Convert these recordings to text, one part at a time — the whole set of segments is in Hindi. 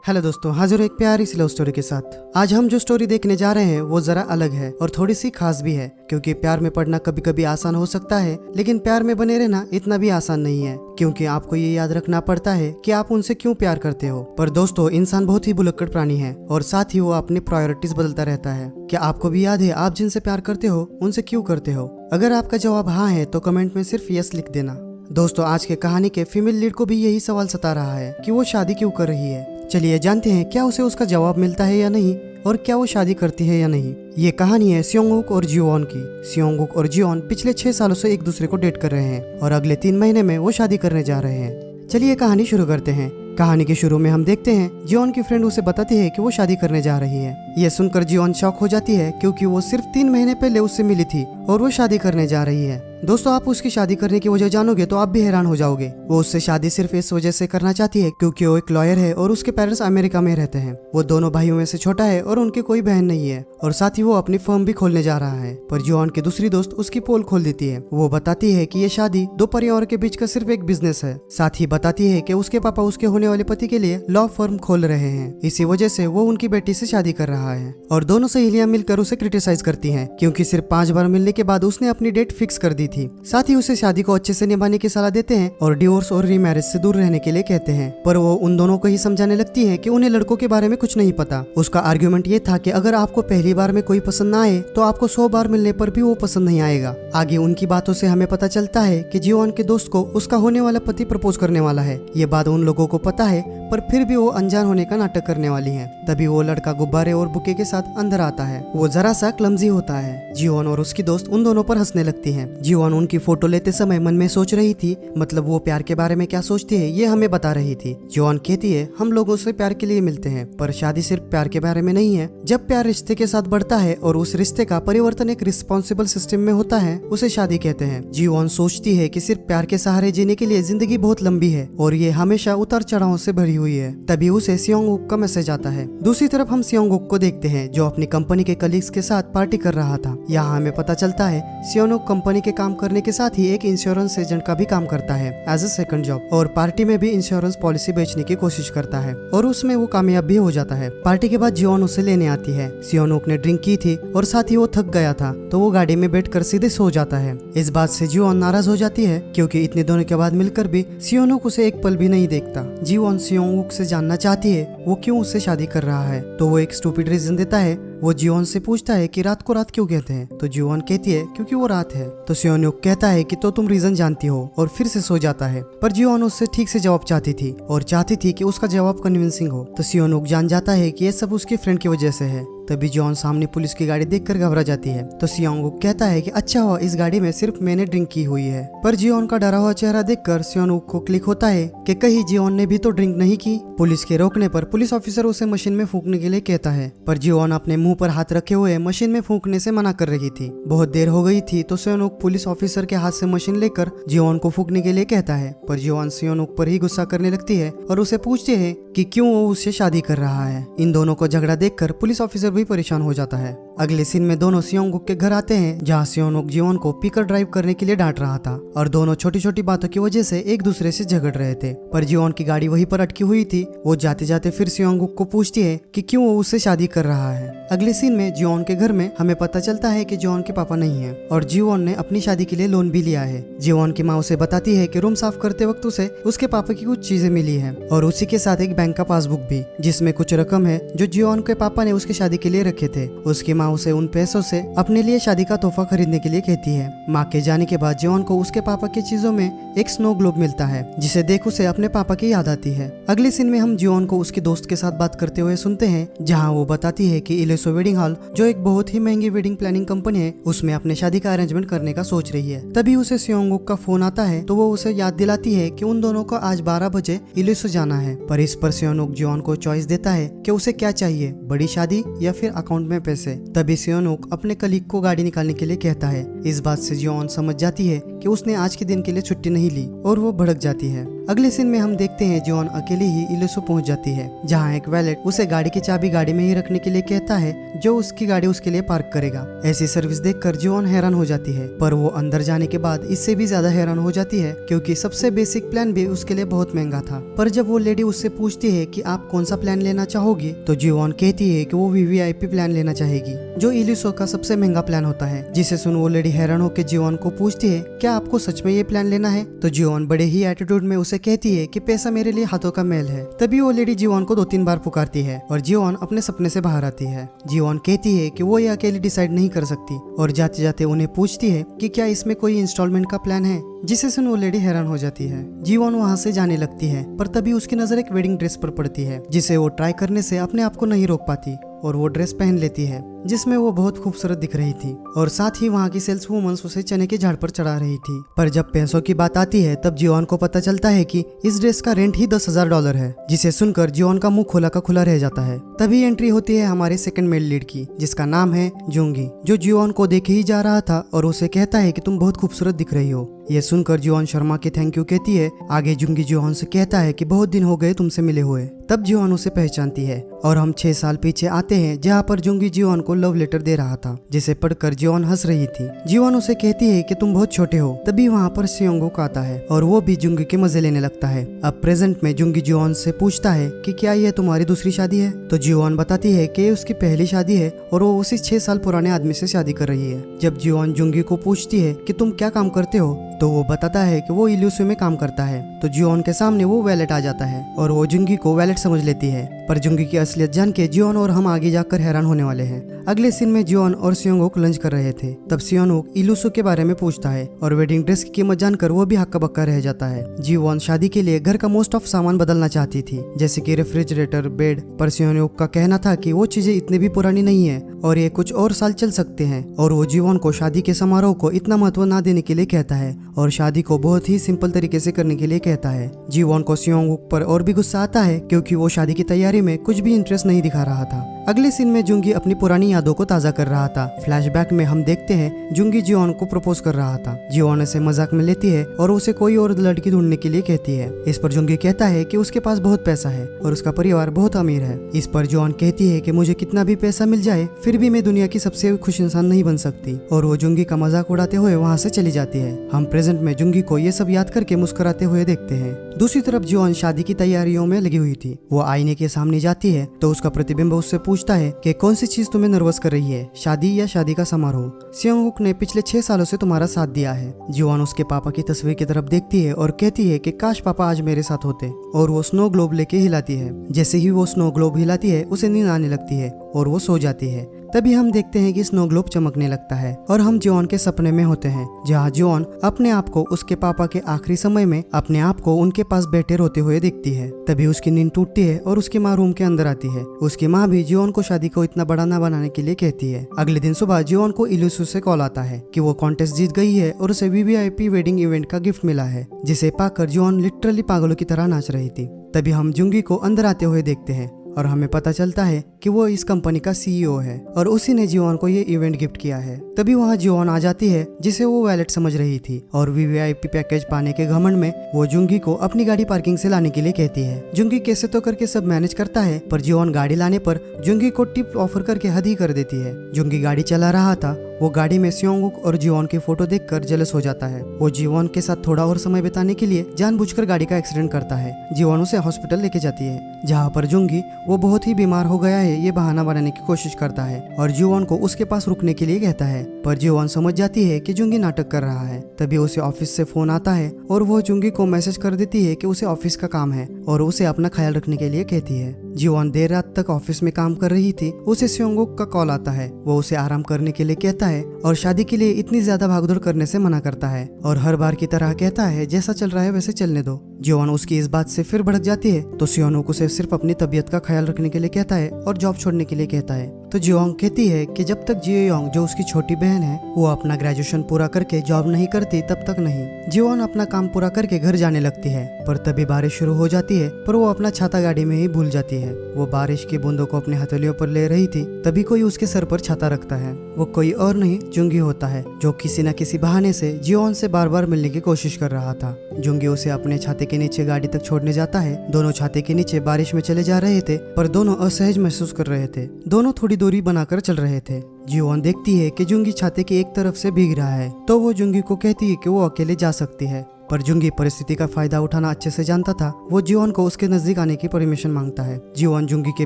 हेलो दोस्तों, हाजिर हूं एक प्यारी सी लव स्टोरी के साथ। आज हम जो स्टोरी देखने जा रहे हैं वो जरा अलग है और थोड़ी सी खास भी है, क्योंकि प्यार में पड़ना कभी कभी आसान हो सकता है, लेकिन प्यार में बने रहना इतना भी आसान नहीं है, क्योंकि आपको ये याद रखना पड़ता है कि आप उनसे क्यों प्यार करते हो। पर दोस्तों, इंसान बहुत ही भुलक्कड़ प्राणी है और साथ ही वो अपनी प्रायोरिटीज बदलता रहता है। क्या आपको भी याद है आप जिनसे प्यार करते हो उनसे क्यों करते हो? अगर आपका जवाब हाँ है तो कमेंट में सिर्फ यस लिख देना। दोस्तों, आज के कहानी के फीमेल लीड को भी यही सवाल सता रहा है कि वो शादी क्यों कर रही है। चलिए जानते हैं क्या उसे उसका जवाब मिलता है या नहीं, और क्या वो शादी करती है या नहीं। ये कहानी है सेयोंगुक और जिवॉन की। सेयोंगुक और जिवॉन पिछले 6 सालों से एक दूसरे को डेट कर रहे हैं और अगले 3 महीने में वो शादी करने जा रहे हैं। चलिए कहानी शुरू करते हैं। कहानी के शुरू में हम देखते हैं जिवॉन की फ्रेंड उसे बताती है कि वो शादी करने जा रही है। ये सुनकर जिवॉन शॉक हो जाती है, क्योंकि वो सिर्फ 3 महीने पहले उससे मिली थी और वो शादी करने जा रही है। दोस्तों, आप उसकी शादी करने की वजह जानोगे तो आप भी हैरान हो जाओगे। वो उससे शादी सिर्फ इस वजह से करना चाहती है क्योंकि वो एक लॉयर है और उसके पेरेंट्स अमेरिका में रहते हैं। वो दोनों भाइयों में से छोटा है और उनकी कोई बहन नहीं है, और साथ ही वो अपनी फर्म भी खोलने जा रहा है। पर जिवॉन की दूसरी दोस्त उसकी पोल खोल देती है। वो बताती है कि ये शादी 2 परिवारों के बीच का सिर्फ एक बिजनेस है। साथ ही बताती है कि उसके पापा उसके होने वाले पति के लिए लॉ फर्म खोल रहे हैं, इसी वजह से वो उनकी बेटी से शादी कर रहा है। और दोनों सहेलियां मिलकर उसे क्रिटिसाइज करती हैं, क्योंकि सिर्फ 5 बार मिलने के बाद उसने अपनी डेट फिक्स कर दी थी। साथ ही उसे शादी को अच्छे से निभाने की सलाह देते हैं और डिवोर्स और रीमैरिज से दूर रहने के लिए कहते हैं। पर वो उन दोनों को ही समझाने लगती है कि उन्हें लड़कों के बारे में कुछ नहीं पता। उसका आर्ग्यूमेंट ये था कि अगर आपको पहली बार में कोई पसंद ना आए तो आपको 100 बार मिलने पर भी वो पसंद नहीं आएगा। आगे उनकी बातों से हमें पता चलता है कि जिवॉन के दोस्त को उसका होने वाला पति प्रपोज करने वाला है। ये बात उन लोगों को पता है, पर फिर भी वो अनजान होने का नाटक करने वाली है। तभी वो लड़का गुब्बारे और बुके के साथ अंदर आता है। वो जरा सा क्लमजी होता है। जिवॉन और उसकी दोस्त उन दोनों पर हंसने लगती है। जिवॉन उनकी फोटो लेते समय मन में सोच रही थी, मतलब वो प्यार के बारे में क्या सोचती है ये हमें बता रही थी। जिवॉन कहती है, हम लोगों से प्यार के लिए मिलते हैं, पर शादी सिर्फ प्यार के बारे में नहीं है। जब प्यार रिश्ते के साथ बढ़ता है और उस रिश्ते का परिवर्तन एक रिस्पॉन्सिबल सिस्टम में होता है, उसे शादी कहते हैं। जिवॉन सोचती है कि सिर्फ प्यार के सहारे जीने के लिए जिंदगी बहुत लंबी है और ये हमेशा उतार चढ़ाव से भरी हुई है। तभी उसे सेयोंगुक का मैसेज आता है। दूसरी तरफ हम सेयोंगुक को देखते हैं, जो अपनी कंपनी के कलीग्स के साथ पार्टी कर रहा था। यहाँ हमें पता चलता है सेयोंगुक कंपनी के काम करने के साथ ही एक इंश्योरेंस एजेंट का भी काम करता है एज अ सेकंड जॉब, और पार्टी में भी इंश्योरेंस पॉलिसी बेचने की कोशिश करता है और उसमें वो कामयाब भी हो जाता है। पार्टी के बाद जिवॉन उसे लेने आती है। सेयोंगुक ने ड्रिंक की थी और साथ ही वो थक गया था, तो वो गाड़ी में बैठकर सीधे सो जाता है। इस बात से जिवॉन नाराज हो जाती है, क्योंकि इतने दिनों के बाद मिलकर भी सेयोंगुक उसे एक पल भी नहीं देखता। जिवॉन सेयोंगुक से जानना चाहती है वो क्यों उससे शादी कर रहा है, तो वो एक स्टूपिड रीजन देता है। वो जिवॉन से पूछता है कि रात को रात क्यों कहते हैं, तो जिवॉन कहती है क्योंकि वो रात है। तो सेयोंगुक कहता है कि तो तुम रीजन जानती हो, और फिर से सो जाता है। पर जिवॉन उससे ठीक से जवाब चाहती थी और चाहती थी कि उसका जवाब कन्विंसिंग हो। तो सेयोंगुक जान जाता है कि ये सब उसकी फ्रेंड की वजह से है। तभी जिवॉन सामने पुलिस की गाड़ी देखकर घबरा जाती है। तो सेयोंगुक कहता है कि अच्छा हुआ इस गाड़ी में सिर्फ मैंने ड्रिंक की हुई है। पर जिवॉन का डरा हुआ चेहरा देखकर सेयोंगुक को क्लिक होता है कि कहीं जिवॉन ने भी तो ड्रिंक नहीं की। पुलिस के रोकने पर पुलिस ऑफिसर उसे मशीन में फूंकने के लिए कहता है, पर जिवॉन अपने मुंह पर हाथ रखे हुए मशीन में फूंकने से मना कर रही थी। बहुत देर हो गई थी, तो सेयोंगुक पुलिस ऑफिसर के हाथ से मशीन लेकर जिवॉन को फूंकने के लिए कहता है। पर जिवॉन सेयोंगुक पर ही गुस्सा करने लगती है और उसे पूछती है कि क्यों वो उससे शादी कर रहा है। इन दोनों को झगड़ा देखकर पुलिस ऑफिसर भी परेशान हो जाता है। अगले सीन में दोनों सेयोंगुक के घर आते हैं, जहाँ सेयोंगुक जिवॉन को पिकर ड्राइव करने के लिए डांट रहा था और दोनों छोटी छोटी बातों की वजह से एक दूसरे से झगड़ रहे थे। पर जिवॉन की गाड़ी वहीं पर अटकी हुई थी। वो जाते जाते फिर सेयोंगुक को पूछती है कि क्यों वो उससे शादी कर रहा है। अगले सीन में जिवॉन के घर में हमें पता चलता है कि जिवॉन के पापा नहीं है और जिवॉन ने अपनी शादी के लिए लोन भी लिया है। जिवॉन की माँ उसे बताती है कि रूम साफ करते वक्त उसे उसके पापा की कुछ चीजें मिली है और उसी के साथ एक बैंक का पासबुक भी, जिसमें कुछ रकम है जो जिवॉन के पापा ने उसकी शादी के लिए रखे थे। उसकी माँ उसे उन पैसों से अपने लिए शादी का तोहफा खरीदने के लिए कहती है। माँ के जाने के बाद जिवॉन को उसके पापा की चीजों में एक स्नो ग्लोब मिलता है, जिसे देख उसे अपने पापा की याद आती है। अगले सीन में हम जिवॉन को उसके दोस्त के साथ बात करते हुए सुनते हैं, जहाँ वो बताती है कि इलेसो वेडिंग हॉल, जो एक बहुत ही महंगी वेडिंग प्लानिंग कंपनी है, उसमें अपने शादी का अरेंजमेंट करने का सोच रही है। तभी उसे सेयोंगुक का फोन आता है, तो वो उसे याद दिलाती है कि उन दोनों को आज 12 बजे इलेसो जाना है। पर इस पर सेयोंगुक जिवॉन को चॉइस देता है कि उसे क्या चाहिए, बड़ी शादी या फिर अकाउंट में पैसे। तभी सेयोंगुक अपने कलीग को गाड़ी निकालने के लिए कहता है। इस बात से जिवॉन समझ जाती है कि उसने आज के दिन के लिए छुट्टी नहीं ली और वो भड़क जाती है। अगले सीन में हम देखते हैं जियोन अकेली ही इलिसो पहुंच जाती है, जहां एक वैलेट उसे गाड़ी की चाबी गाड़ी में ही रखने के लिए कहता है, जो उसकी गाड़ी उसके लिए पार्क करेगा। ऐसी सर्विस देखकर जियोन हैरान हो जाती है, पर वो अंदर जाने के बाद इससे भी ज्यादा हैरान हो जाती है, क्योंकि सबसे बेसिक प्लान भी उसके लिए बहुत महंगा था। पर जब वो लेडी उससे पूछती है कि आप कौन सा प्लान लेना चाहोगी, तो जियोन कहती है कि वो वीवीआईपी प्लान लेना चाहेगी, जो इलिसो का सबसे महंगा प्लान होता है। जिसे सुन वो लेडी हैरान होकर जियोन को पूछती है, क्या आपको सच में ये प्लान लेना है? तो जियोन बड़े ही एटीट्यूड में उसे कहती है कि पैसा मेरे लिए हाथों का मैल है। तभी वो लेडी जियोन को 2-3 बार पुकारती है और जियोन अपने सपने से बाहर आती है। जियोन कहती है कि वो ये अकेली डिसाइड नहीं कर सकती और जाते जाते उन्हें पूछती है कि क्या इसमें कोई इंस्टॉलमेंट का प्लान है, जिसे सुन वो लेडी हैरान हो जाती है। जियोन वहाँ से जाने लगती है, पर तभी उसकी नजर एक वेडिंग ड्रेस पर पड़ती है, जिसे वो ट्राई करने से अपने आप को नहीं रोक पाती और वो ड्रेस पहन लेती है, जिसमें वो बहुत खूबसूरत दिख रही थी। और साथ ही वहाँ की सेल्स वुमन उसे चने के झाड़ पर चढ़ा रही थी। पर जब पैसों की बात आती है, तब जियोन को पता चलता है कि इस ड्रेस का रेंट ही $10,000 है, जिसे सुनकर जियोन का मुंह खोला का खुला रह जाता है। तभी एंट्री होती है हमारे सेकंड मेल लीड की, जिसका नाम है जुंगी, जो जियोन को देखे ही जा रहा था और उसे कहता है कि तुम बहुत खूबसूरत दिख रही हो। ये सुनकर जियोन शर्मा के थैंक यू कहती है। आगे जुंगी जियोन से कहता है कि बहुत दिन हो गए तुमसे मिले हुए। तब जियोन उसे पहचानती है और हम 6 साल पीछे आते हैं, जहाँ पर जुंगी जियोन को लव लेटर दे रहा था, जिसे पढ़कर जियोन हंस रही थी। जियोन उसे कहती है कि तुम बहुत छोटे हो। तभी वहाँ पर सियोंगुक आता है और वो भी जुंगी के मजे लेने लगता है। अब प्रेजेंट में जुंगी जियोन से पूछता है कि क्या यह तुम्हारी दूसरी शादी है? तो जियोन बताती है कि उसकी पहली शादी है और वो उसी 6 साल पुराने आदमी से शादी कर रही है। जब जियोन जुंगी को पूछती है कि तुम क्या काम करते हो, तो वो बताता है कि वो इल्यूसियो में काम करता है। तो जियोन के सामने वो वैलेट आ जाता है और वो जुंगी को वैलेट समझ लेती है। पर जुंगी की असलियत जान के जियोन और हम आगे जाकर हैरान होने वाले हैं। अगले सीन में जियोन और सियोंगुक लंच कर रहे थे। तब सियोंगुक इल्यूसियो के बारे में पूछता है और वेडिंग ड्रेस की कीमत जानकर वो भी हक्का बक्का रह जाता है। जियोन शादी के लिए घर का मोस्ट ऑफ सामान बदलना चाहती थी, जैसे कि रेफ्रिजरेटर, बेड, पर सियोंगुक का कहना था कि वो चीजें इतनी भी पुरानी नहीं है और ये कुछ और साल चल सकते हैं। और वो जियोन को शादी के समारोह को इतना महत्व ना देने के लिए कहता है और शादी को बहुत ही सिंपल तरीके से करने के लिए कहता है। जियोन को सियोंगुक पर और भी गुस्सा आता है, क्योंकि वो शादी की तैयारी में कुछ भी इंटरेस्ट नहीं दिखा रहा था। अगले सीन में जुंगी अपनी पुरानी यादों को ताजा कर रहा था। फ्लैशबैक में हम देखते हैं जुंगी जियोन को प्रपोज कर रहा था। जियोन उसे मजाक में लेती है और उसे कोई और लड़की ढूंढने के लिए कहती है। इस पर जुंगी कहता है कि उसके पास बहुत पैसा है और उसका परिवार बहुत अमीर है। इस पर जियोन कहती है कि मुझे कितना भी पैसा मिल जाए फिर भी मैं दुनिया की सबसे खुश इंसान नहीं बन सकती, और वो जुंगी का मजाक उड़ाते हुए वहाँ से चली जाती है। हम प्रेजेंट में जुंगी को ये सब याद करके मुस्कुराते हुए देखते हैं। दूसरी तरफ जियोन शादी की तैयारियों में लगी हुई थी। वो आईने के सामने जाती है तो उसका प्रतिबिंब उससे पूछता है कि कौन सी चीज तुम्हें नर्वस कर रही है, शादी या शादी का समारोह? सियोंगुक ने पिछले 6 सालों से तुम्हारा साथ दिया है। जियोन उसके पापा की तस्वीर की तरफ देखती है और कहती है कि काश पापा आज मेरे साथ होते, और वो स्नो ग्लोब लेके हिलाती है। जैसे ही वो स्नो ग्लोब हिलाती है उसे नींद आने लगती है और वो सो जाती है। तभी हम देखते हैं कि स्नो ग्लोब चमकने लगता है और हम जियोन के सपने में होते हैं, जहाँ जियोन अपने आप को उसके पापा के आखिरी समय में अपने आप को उनके पास बैठे रोते हुए देखती है। तभी उसकी नींद टूटती है और उसकी माँ रूम के अंदर आती है। उसकी माँ भी जियोन को शादी को इतना बड़ा ना बनाने के लिए कहती है। अगले दिन सुबह जियोन को इल्यूसियो से कॉल आता है कि वो कॉन्टेस्ट जीत गई है और उसे वीवीआईपी वेडिंग इवेंट का गिफ्ट मिला है, जिसे पाकर जियोन लिटरली पागलों की तरह नाच रही थी। तभी हम जुंगी को अंदर आते हुए देखते हैं और हमें पता चलता है कि वो इस कंपनी का सीईओ है और उसी ने जियोन को ये इवेंट गिफ्ट किया है। तभी वहाँ जियोन आ जाती है, जिसे वो वैलेट समझ रही थी, और वीवीआईपी पैकेज पाने के घमंड में वो जुंगी को अपनी गाड़ी पार्किंग से लाने के लिए कहती है। जुंगी कैसे तो करके सब मैनेज करता है, पर जियोन गाड़ी लाने पर जुंगी को टिप ऑफर करके हद ही कर देती है। जुंगी गाड़ी चला रहा था, वो गाड़ी में सियोंगुक और जियोन की फोटो देखकर जेलस हो जाता है। वो जियोन के साथ थोड़ा और समय बिताने के लिए जानबूझकर गाड़ी का एक्सीडेंट करता है। जियोन उसे हॉस्पिटल लेके जाती है, जहाँ पर जुंगी वो बहुत ही बीमार हो गया है ये बहाना बनाने की कोशिश करता है और जियोन को उसके पास रुकने के लिए कहता है, पर जियोन समझ जाती है कि जुंगी नाटक कर रहा है। तभी उसे ऑफिस से फोन आता है और वो जुंगी को मैसेज कर देती है कि उसे ऑफिस का काम है और उसे अपना ख्याल रखने के लिए कहती है। जियोन देर रात तक ऑफिस में काम कर रही थी, उसे सियोंगुक का कॉल आता है। वो उसे आराम करने के लिए कहता है और शादी के लिए इतनी ज्यादा भागदौड़ करने से मना करता है और हर बार की तरह कहता है जैसा चल रहा है वैसे चलने दो। जियोन उसकी इस बात से फिर भड़क जाती है तो सियोनोक उसे सिर्फ अपनी तबीयत का ख्याल रखने के लिए कहता है और जॉब छोड़ने के लिए कहता है। तो जियोंग कहती है कि जब तक जियोंग जो उसकी छोटी बहन है वो अपना ग्रेजुएशन पूरा करके जॉब नहीं करती तब तक नहीं। जियोन अपना काम पूरा करके घर जाने लगती है पर तभी बारिश शुरू हो जाती है पर वो अपना छाता गाड़ी में ही भूल जाती है। वो बारिश की बूंदों को अपने हथेलियों पर ले रही थी तभी कोई उसके सर पर छाता रखता है। वो कोई और नहीं जुंगी होता है जो किसी न किसी बहाने से जियोन से बार बार मिलने की कोशिश कर रहा था। जुंगी उसे अपने छाते के नीचे गाड़ी तक छोड़ने जाता है। दोनों छाते के नीचे बारिश में चले जा रहे थे पर दोनों असहज महसूस कर रहे थे। दोनों थोड़ी दूरी बनाकर चल रहे थे। जियोन देखती है कि जुंगी छाते की एक तरफ से भीग रहा है तो वो जुंगी को कहती है कि वो अकेले जा सकती है पर जुंगी परिस्थिति का फायदा उठाना अच्छे से जानता था। वो जियोन को उसके नजदीक आने की परमिशन मांगता है। जियोन जुंगी के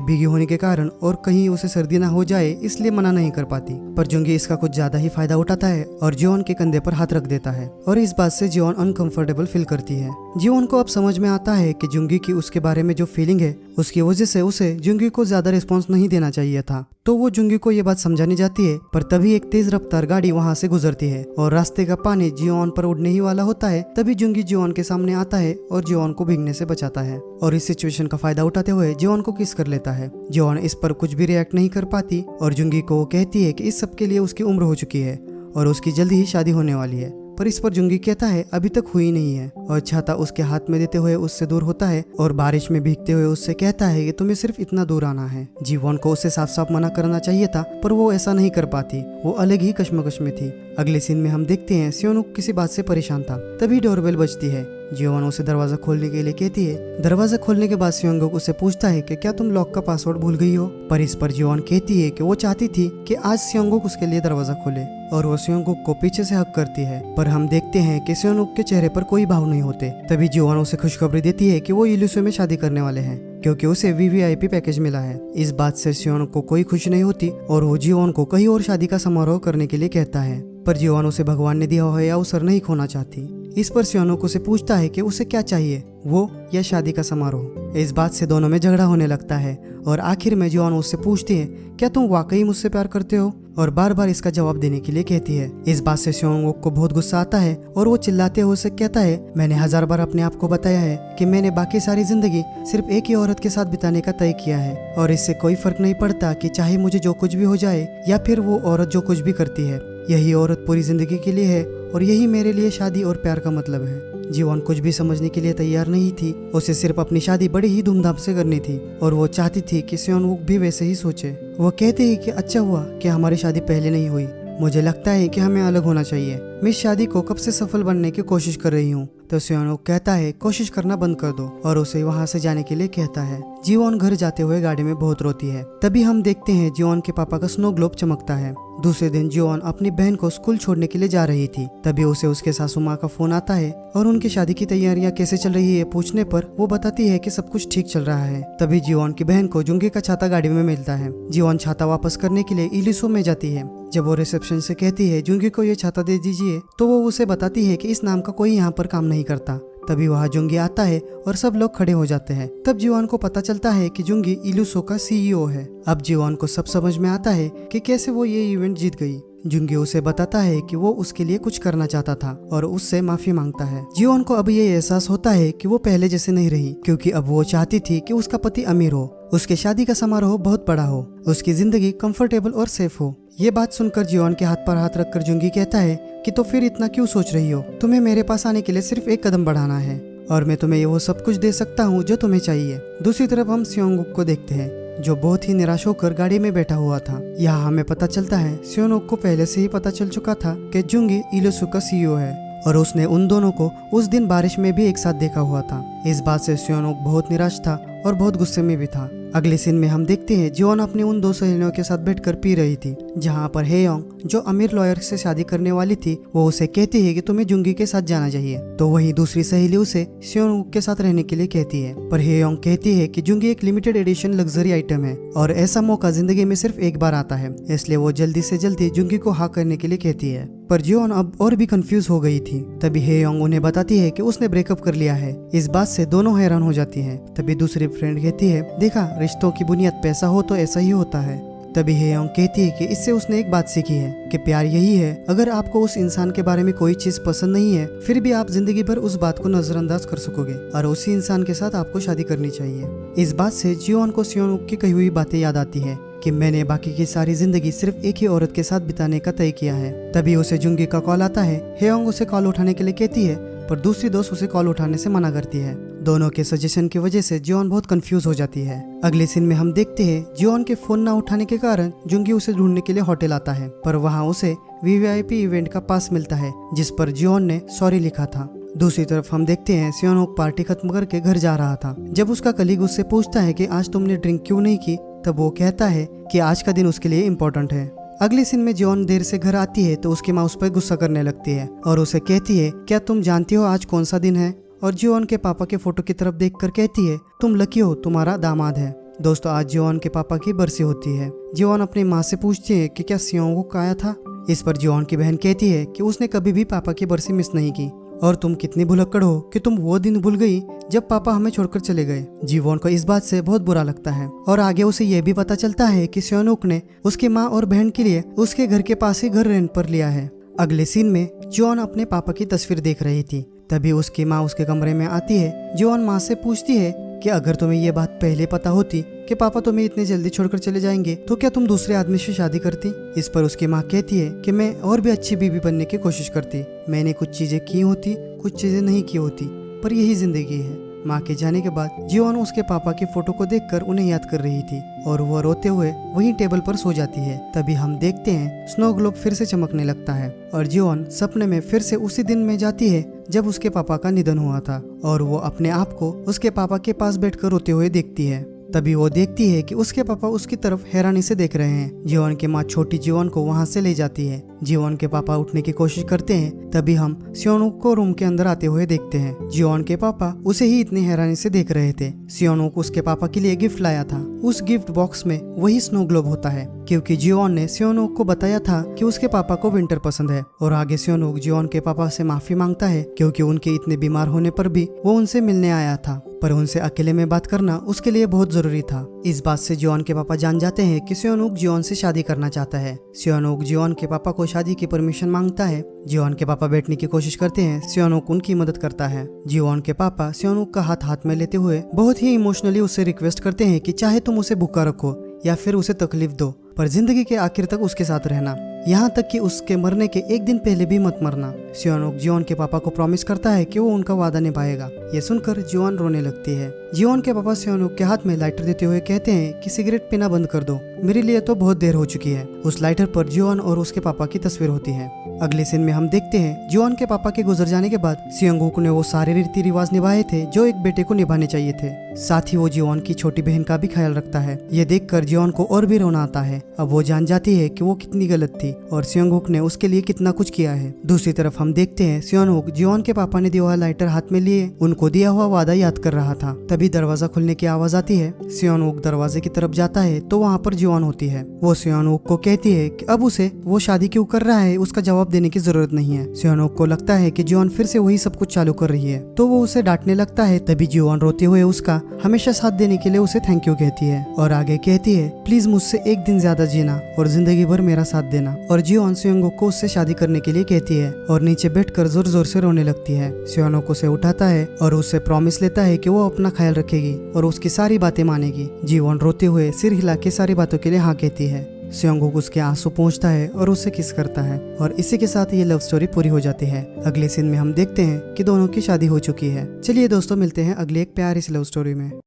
भीगी होने के कारण और कहीं उसे सर्दी ना हो जाए इसलिए मना नहीं कर पाती पर जुंगी इसका कुछ ज्यादा ही फायदा उठाता है और जियोन के कंधे पर हाथ रख देता है और इस बात से जियोन अनकंफर्टेबल फील करती है। जियोन को अब समझ में आता है कि जुंगी की उसके बारे में जो फीलिंग है उसकी वजह से उसे जुंगी को ज्यादा रिस्पॉन्स नहीं देना चाहिए था। तो वो जुंगी को ये बात समझाने जाती है पर तभी एक तेज रफ्तार गाड़ी वहाँ से गुजरती है और रास्ते का पानी जियोन पर उड़ने ही वाला होता है। तभी जुंगी जियोन के सामने आता है और जियोन को भीगने से बचाता है और इस सिचुएशन का फायदा उठाते हुए जियोन को किस कर लेता है। जियोन इस पर कुछ भी रिएक्ट नहीं कर पाती और जुंगी को कहती है कि इस सब के लिए उसकी उम्र हो चुकी है और उसकी जल्दी ही शादी होने वाली है। पर इस पर जुंगी कहता है अभी तक हुई नहीं है और छाता उसके हाथ में देते हुए उससे दूर होता है और बारिश में भीगते हुए उससे कहता है कि तुम्हें सिर्फ इतना दूर आना है। जियोन को उसे साफ साफ मना करना चाहिए था पर वो ऐसा नहीं कर पाती। वो अलग ही कश्मकश में थी। अगले सीन में हम देखते हैं सियोनोक किसी बात से परेशान था। तभी डोरबेल बजती है। जियोन उसे दरवाजा खोलने के लिए कहती है। दरवाजा खोलने के बाद सियोंगोक उसे पूछता है कि क्या तुम लॉक का पासवर्ड भूल गई हो। पर इस पर जियोन कहती है कि वो चाहती थी कि आज सियोंगोक उसके लिए दरवाजा खोले और वो सियोंगोक को पीछे से हक करती है पर हम देखते हैं कि सियोंगोक के चेहरे पर कोई भाव नहीं होते। तभी जियोन उसे खुशखबरी देती है कि वो इल्यूसो में शादी करने वाले हैं क्योंकि उसे वीवीआईपी पैकेज मिला है। इस बात से सियोंगोक को कोई खुशी नहीं होती और वो जियोन को कहीं और शादी का समारोह करने के लिए कहता है पर जियोन उसे भगवान ने दिया हुआ अवसर नहीं खोना चाहती। इस पर सियोनोक उसे पूछता है कि उसे क्या चाहिए, वो या शादी का समारोह। इस बात से दोनों में झगड़ा होने लगता है और आखिर में जियोन उससे पूछती है क्या तुम वाकई मुझसे प्यार करते हो और बार बार इसका जवाब देने के लिए कहती है। इस बात से सियोंगोक को बहुत गुस्सा आता है और वो चिल्लाते हुए उसे कहता है मैंने 1000 बार अपने आप को बताया है कि मैंने बाकी सारी जिंदगी सिर्फ एक ही औरत के साथ बिताने का तय किया है और इससे कोई फर्क नहीं पड़ता कि चाहे मुझे जो कुछ भी हो जाए या फिर वो औरत जो कुछ भी करती है, यही औरत पूरी जिंदगी के लिए है और यही मेरे लिए शादी और प्यार का मतलब है। जियोन कुछ भी समझने के लिए तैयार नहीं थी। उसे सिर्फ अपनी शादी बड़ी ही धूमधाम से करनी थी और वो चाहती थी कि सियोंगोक भी वैसे ही सोचे। वो कहते हैं कि अच्छा हुआ कि हमारी शादी पहले नहीं हुई। मुझे लगता है कि हमें अलग होना चाहिए। मैं इस शादी को कब से सफल बनने की कोशिश कर रही हूँ। तो सियोंगोक कहता है कोशिश करना बंद कर दो और उसे वहाँ से जाने के लिए कहता है। जियोन घर जाते हुए गाड़ी में बहुत रोती है। तभी हम देखते हैं जियोन के पापा का स्नो ग्लोब चमकता है। दूसरे दिन जियोन अपनी बहन को स्कूल छोड़ने के लिए जा रही थी। तभी उसे उसके सासू माँ का फोन आता है और उनकी शादी की तैयारियां कैसे चल रही है पूछने पर वो बताती है कि सब कुछ ठीक चल रहा है। तभी जियोन की बहन को जुंगी का छाता गाड़ी में मिलता है। जियोन छाता वापस करने के लिए इलिसो में जाती है। जब वो रिसेप्शन से कहती है जुंगी को ये छाता दे दीजिए तो वो उसे बताती है कि इस नाम का कोई यहाँ पर काम नहीं करता। तभी वहाँ जुंगी आता है और सब लोग खड़े हो जाते हैं। तब जियोन को पता चलता है कि जुंगी इलुसो का सीईओ है। अब जियोन को सब समझ में आता है कि कैसे वो ये इवेंट जीत गई। जुंगी उसे बताता है कि वो उसके लिए कुछ करना चाहता था और उससे माफी मांगता है। जियोन को अब ये एहसास होता है कि वो पहले जैसे नहीं रही क्योंकि अब वो चाहती थी कि उसका पति अमीर हो, उसके शादी का समारोह बहुत बड़ा हो, उसकी जिंदगी कंफर्टेबल और सेफ हो। ये बात सुनकर जियोन के हाथ पर हाथ रखकर जुंगी कहता है कि तो फिर इतना क्यों सोच रही हो, तुम्हें मेरे पास आने के लिए सिर्फ एक कदम बढ़ाना है और मैं तुम्हें वो सब कुछ दे सकता हूँ जो तुम्हें चाहिए। दूसरी तरफ हम सियोंगोक को देखते हैं जो बहुत ही निराश होकर गाड़ी में बैठा हुआ था। यहाँ हमें पता चलता है सियोंगोक को पहले से ही पता चल चुका था कि जुंगी इलुसो का सीईओ है और उसने उन दोनों को उस दिन बारिश में भी एक साथ देखा हुआ था। इस बात से सियोंगोक बहुत निराश था और बहुत गुस्से में भी था। अगले सीन में हम देखते हैं जियोन अपनी उन दो सहेलियों के साथ बैठकर पी रही थी। जहाँ पर हेयोंग जो अमीर लॉयर से शादी करने वाली थी वो उसे कहती है कि तुम्हें जुंगी के साथ जाना चाहिए। तो वहीं दूसरी सहेली उसे सियोंगोक के साथ रहने के लिए कहती है। पर हेयोंग कहती है कि जुंगी एक लिमिटेड एडिशन लग्जरी आइटम है और ऐसा मौका जिंदगी में सिर्फ एक बार आता है, इसलिए वो जल्दी से जल्दी जुंगी को हाँ करने के लिए कहती है। पर जियोन अब और भी कंफ्यूज हो गई थी। तभी हेयोंग उन्हें बताती है कि उसने ब्रेकअप कर लिया है। इस बात से दोनों हैरान हो जाती हैं। तभी दूसरी फ्रेंड कहती है देखा, रिश्तों की बुनियाद पैसा हो तो ऐसा ही होता है। तभी हेयोंग कहती है कि इससे उसने एक बात सीखी है कि प्यार यही है, अगर आपको उस इंसान के बारे में कोई चीज पसंद नहीं है फिर भी आप जिंदगी भर उस बात को नजरअंदाज कर सकोगे और उसी इंसान के साथ आपको शादी करनी चाहिए। इस बात से जियोन को सियोनूक की कही हुई बातें याद आती है कि मैंने बाकी की सारी जिंदगी सिर्फ एक ही औरत के साथ बिताने का तय किया है। तभी उसे जुंगी का कॉल आता है। हेयोंग उसे कॉल उठाने के लिए कहती है पर दूसरी दोस्त उसे कॉल उठाने से मना करती है। दोनों के सजेशन की वजह से जियोन बहुत कंफ्यूज हो जाती है। अगले सीन में हम देखते हैं जियोन के फोन ना उठाने के कारण जुंगी उसे ढूंढने के लिए होटल आता है, पर वहाँ उसे वीवीआईपी इवेंट का पास मिलता है जिस पर जियोन ने सॉरी लिखा था। दूसरी तरफ हम देखते हैं सियोनूक पार्टी खत्म करके घर जा रहा था। जब उसका कलीग उससे पूछता है कि आज तुमने ड्रिंक क्यों नहीं की, तब वो कहता है कि आज का दिन उसके लिए इम्पोर्टेंट है। अगले सीन में जियोन देर से घर आती है तो उसकी माँ उस पर गुस्सा करने लगती है और उसे कहती है क्या तुम जानती हो आज कौन सा दिन है, और जियोन के पापा के फोटो की तरफ देखकर कहती है तुम लकी हो, तुम्हारा दामाद है। दोस्तों आज जियोन के पापा की बरसी होती है। जियोन अपनी माँ से पूछती है कि क्या सियोंगूक आया था। इस पर जियोन की बहन कहती है कि उसने कभी भी पापा की बरसी मिस नहीं की और तुम कितनी भुलक्कड़ हो कि तुम वो दिन भूल गई जब पापा हमें छोड़कर चले गए। जियोन को इस बात से बहुत बुरा लगता है और आगे उसे ये भी पता चलता है कि सियोनूक ने उसकी माँ और बहन के लिए उसके घर के पास ही घर रेंट पर लिया है। अगले सीन में जियोन अपने पापा की तस्वीर देख रही थी। तभी उसकी माँ उसके कमरे में आती है। जियोन माँ से पूछती है कि अगर तुम्हें ये बात पहले पता होती कि पापा तुम्हें इतने जल्दी छोड़कर चले जाएंगे तो क्या तुम दूसरे आदमी से शादी करती। इस पर उसकी माँ कहती है कि मैं और भी अच्छी बीवी बनने की कोशिश करती, मैंने कुछ चीजें की होती कुछ चीजें नहीं की होती, पर यही जिंदगी है। माँ के जाने के बाद जियोन उसके पापा की फोटो को देखकर उन्हें याद कर रही थी और वह रोते हुए वहीं टेबल पर सो जाती है। तभी हम देखते हैं स्नो ग्लोब फिर से चमकने लगता है और जियोन सपने में फिर से उसी दिन में जाती है जब उसके पापा का निधन हुआ था और वो अपने आप को उसके पापा के पास बैठकर रोते हुए देखती है। तभी वो देखती है कि उसके पापा उसकी तरफ हैरानी से देख रहे हैं। जियोन की माँ छोटी जियोन को वहाँ से ले जाती है। जियोन के पापा उठने की कोशिश करते हैं। तभी हम सियोनूक को रूम के अंदर आते हुए देखते हैं। जियोन के पापा उसे ही इतनी हैरानी से देख रहे थे। सियोनूक उसके पापा के लिए गिफ्ट लाया था। उस गिफ्ट बॉक्स में वही स्नो ग्लोब होता है क्योंकि जियोन ने सियोनूक को बताया था कि उसके पापा को विंटर पसंद है। और आगे सियोनूक जियोन के पापा से माफी मांगता है क्योंकि उनके इतने बीमार होने पर भी वो उनसे मिलने आया था, पर उनसे अकेले में बात करना उसके लिए बहुत जरूरी था। इस बात से जियोन के पापा जान जाते हैं कि सियोनूक जियोन से शादी करना चाहता है। सियोनूक जियोन के पापा को शादी की परमिशन मांगता है। जियोन के पापा बैठने की कोशिश करते हैं। सियोनूक उनकी मदद करता है। जियोन के पापा सियोनूक का हाथ में लेते हुए बहुत ही इमोशनली उससे रिक्वेस्ट करते हैं कि चाहे तुम उसे भूखा रखो या फिर उसे तकलीफ दो, पर जिंदगी के आखिर तक उसके साथ रहना, यहाँ तक कि उसके मरने के एक दिन पहले भी मत मरना। सियोनूक जियोन के पापा को प्रॉमिस करता है कि वो उनका वादा निभाएगा। ये सुनकर जियोन रोने लगती है। जियोन के पापा सियोनूक के हाथ में लाइटर देते हुए कहते हैं कि सिगरेट पीना बंद कर दो, मेरे लिए तो बहुत देर हो चुकी है। उस लाइटर पर जियोन और उसके पापा की तस्वीर होती है। अगले सीन में हम देखते हैं जियोन के पापा के गुजर जाने के बाद सियोंगूक ने वो सारे रीति रिवाज निभाए थे जो एक बेटे को निभाने चाहिए थे। साथ ही वो जियोन की छोटी बहन का भी ख्याल रखता है। ये देखकर जियोन को और भी रोना आता है। अब वो जान जाती है कि वो कितनी गलत थी और सियोंगूक ने उसके लिए कितना कुछ किया है। दूसरी तरफ हम देखते हैं सियोंगूक जियोन के पापा ने दिया हुआ लाइटर हाथ में लिए उनको दिया हुआ वादा याद कर रहा था। तभी दरवाजा खुलने की आवाज आती है। सियोंगूक दरवाजे की तरफ जाता है तो वहाँ पर जियोन होती है। वो सियोंगूक को कहती है कि अब उसे वो शादी क्यों कर रहा है उसका जवाब देने की जरूरत नहीं है। सियोंगूक को लगता है कि जियोन फिर से वही सब कुछ चालू कर रही है तो वो उसे डांटने लगता है। तभी जियोन रोते हुए उसका हमेशा साथ देने के लिए उसे थैंक यू कहती है और आगे कहती है प्लीज मुझसे एक दिन ज्यादा जीना और जिंदगी भर मेरा साथ देना। और जियोन सियोंगूक को उससे शादी करने के लिए कहती है और नीचे बैठकर जोर जोर से रोने लगती है। सियोंगूक उसे उठाता है और उससे प्रॉमिस लेता है कि वो अपना ख्याल रखेगी और उसकी सारी बातें मानेगी। जियोन रोते हुए सिर हिला के सारी बातों के लिए हाँ कहती है। सियोंगूक उसके आंसू पहुंचता है और उससे किस करता है और इसी के साथ ये लव स्टोरी पूरी हो जाती है। अगले सीन में हम देखते हैं कि दोनों की शादी हो चुकी है। चलिए दोस्तों मिलते हैं अगली एक प्यारी सी लव स्टोरी में।